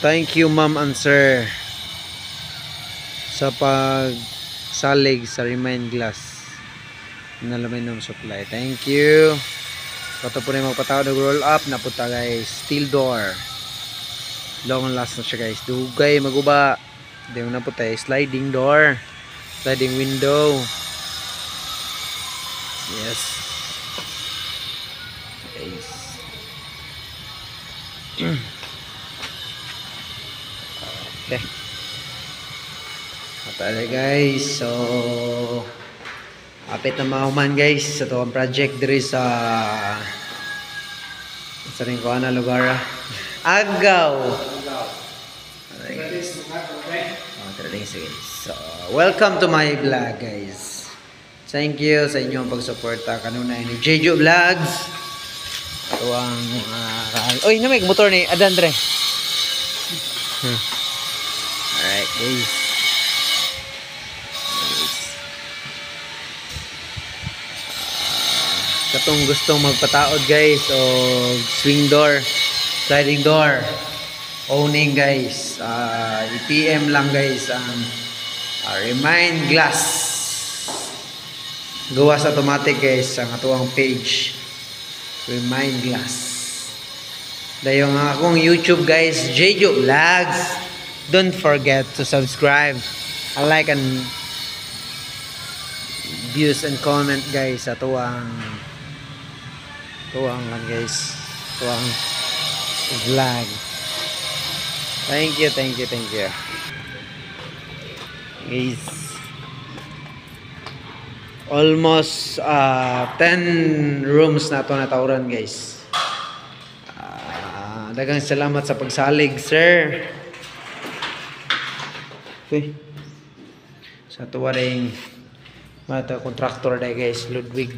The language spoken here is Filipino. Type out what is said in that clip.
Thank you ma'am and sir sa pagsalig sa Remind Glass na aluminum supply. Thank you. Kato po na magpatawad ng roll up na puta guys. Steel door. Long last na siya guys. Dugay maguba. Di mo na puta sliding door. Sliding window. Yes. Guys. Okay. Matala guys. So apit na mahuman guys sa tuwang project diri sa rin ko na lugar Agaw. So welcome to my vlog guys. Thank you sa inyong pagsuporta kanuna ni Jeju Vlogs. Tuwang oy namay motor ni Adandre. Alright guys. Katong gustong magpataod guys o swing door, sliding door, owning guys, i-PM lang guys ang Remind Glass. Gawas automatic guys ang atuang page Remind Glass. Dayong akong YouTube guys, Jeju Vlogs. Don't forget to subscribe, like and views and comment guys sa tuwang guys, tuwang vlog. Thank you guys. Almost 10 rooms na ito natawran guys. Daghang salamat sa pagsalig sir. Okay. Sa tuwa rin mata contractor day guys, Ludwig.